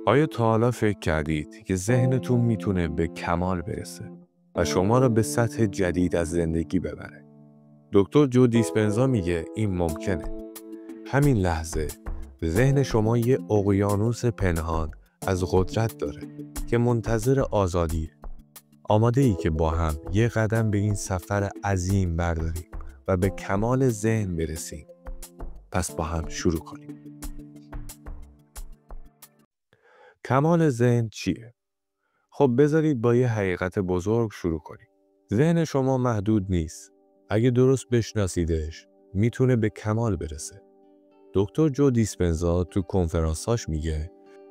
آیا تا حالا فکر کردید که ذهنتون میتونه به کمال برسه و شما را به سطح جدید از زندگی ببره؟ دکتر جو دیسپنزا میگه این ممکنه. همین لحظه ذهن شما یه اقیانوس پنهان از قدرت داره که منتظر آزادیه. آماده ای که با هم یه قدم به این سفر عظیم برداریم و به کمال ذهن برسیم؟ پس با هم شروع کنیم. کمال ذهن چیه؟ خب بذارید با یه حقیقت بزرگ شروع کنیم. ذهن شما محدود نیست. اگه درست بشناسیدش میتونه به کمال برسه. دکتر جو دیسپنزا تو کنفرانساش میگه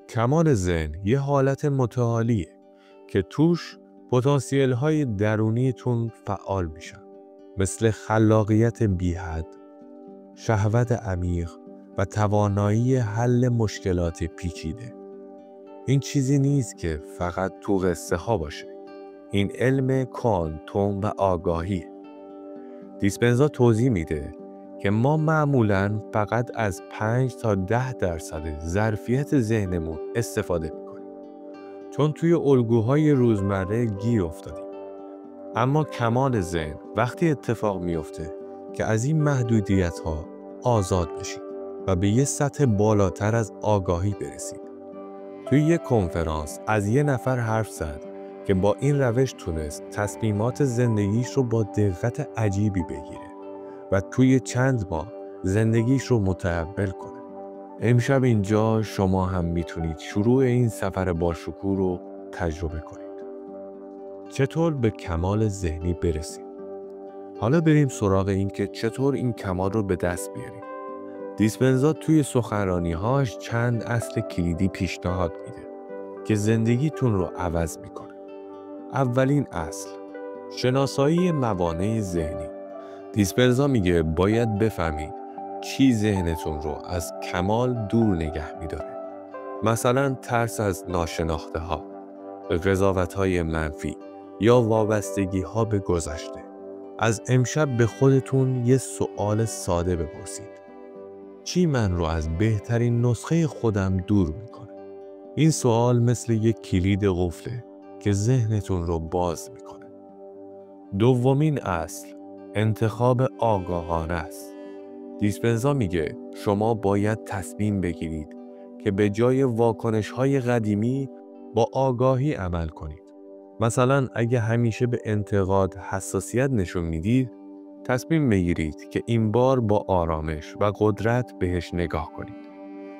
کمال ذهن یه حالت متعالیه که توش پتانسیل های درونیتون فعال میشن، مثل خلاقیت بی‌حد، شهوت عمیق و توانایی حل مشکلات پیچیده. این چیزی نیست که فقط تو قصه ها باشه. این علم کوانتوم و آگاهیه. دیسپنزا توضیح میده که ما معمولاً فقط از 5 تا 10% ظرفیت ذهنمون استفاده میکنیم، چون توی الگوهای روزمره گیر افتادیم. اما کمال ذهن وقتی اتفاق میفته که از این محدودیت‌ها آزاد بشید و به یه سطح بالاتر از آگاهی برسید. توی یک کنفرانس از یه نفر حرف زد که با این روش تونست تصمیمات زندگیش رو با دقت عجیبی بگیره و توی چند ماه زندگیش رو متحول کنه. امشب اینجا شما هم میتونید شروع این سفر باشکوه رو تجربه کنید. چطور به کمال ذهنی برسیم؟ حالا بریم سراغ این که چطور این کمال رو به دست بیاریم. دیسپنزا توی سخنرانی‌هاش چند اصل کلیدی پیشنهاد میده که زندگیتون رو عوض میکنه. اولین اصل، شناسایی موانع ذهنی. دیسپنزا میگه باید بفهمید چی ذهنتون رو از کمال دور نگه میداره. مثلا ترس از ناشناخته ها، قضاوت های منفی یا وابستگی ها به گذشته. از امشب به خودتون یه سوال ساده بپرسید: چی من رو از بهترین نسخه خودم دور میکنه؟ این سوال مثل یک کلید قفله که ذهنتون رو باز میکنه. دومین اصل، انتخاب آگاهانه است. دیسپنزا میگه شما باید تصمیم بگیرید که به جای واکنش‌های قدیمی با آگاهی عمل کنید. مثلا اگه همیشه به انتقاد حساسیت نشون میدید، تصمیم بگیرید که این بار با آرامش و قدرت بهش نگاه کنید.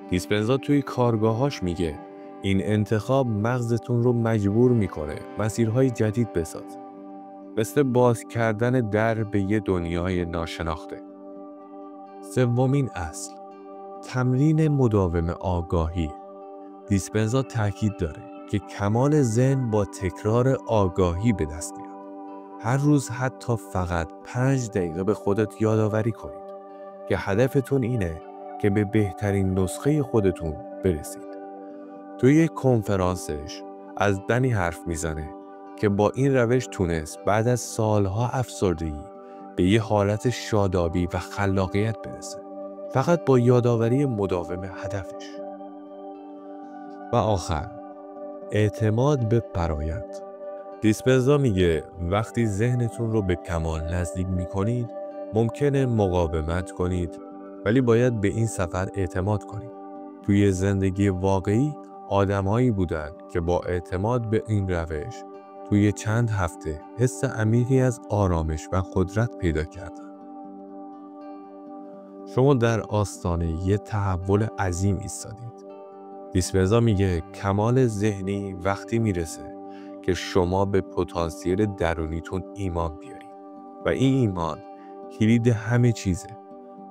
دیسپنزا توی کارگاهاش میگه این انتخاب مغزتون رو مجبور میکنه مسیرهای جدید بسازه، مثل باز کردن در به یه دنیای ناشناخته. سومین اصل، تمرین مداوم آگاهی. دیسپنزا تاکید داره که کمال ذهن با تکرار آگاهی به دست میاد. هر روز حتی فقط 5 دقیقه به خودت یادآوری کنید که هدفتون اینه که به بهترین نسخه خودتون برسید. توی یک کنفرانسش از دنی حرف میزنه که با این روش تونست بعد از سالها افسردگی به یه حالت شادابی و خلاقیت برسه، فقط با یادآوری مداوم هدفش. و آخر، اعتماد به فرآیند. دیسپنزا میگه وقتی ذهنتون رو به کمال نزدیک میکنید ممکنه مقاومت کنید، ولی باید به این سفر اعتماد کنید. توی زندگی واقعی آدمایی بودن که با اعتماد به این روش توی چند هفته حس عمیقی از آرامش و قدرت پیدا کردن. شما در آستانه یه تحول عظیم ایستادید. دیسپنزا میگه کمال ذهنی وقتی میرسه که شما به پتانسیل درونیتون ایمان بیارید و این ایمان کلید همه چیزه.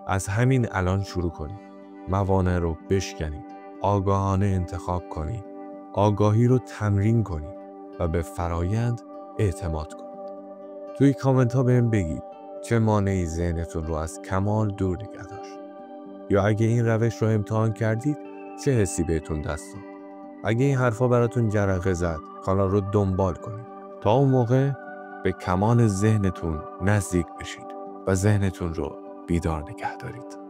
از همین الان شروع کنید. موانع رو بشکنید، آگاهانه انتخاب کنید، آگاهی رو تمرین کنید و به فرایند اعتماد کنید. توی کامنت ها بهم بگید چه مانعی ذهنتون رو از کمال دور نگه داشت، یا اگه این روش رو امتحان کردید چه حسی بهتون دست داد. اگه این حرفا براتون جرقه زد، کانال رو دنبال کنید تا اون موقع به کمال ذهنتون نزدیک بشید و ذهنتون رو بیدار نگه دارید.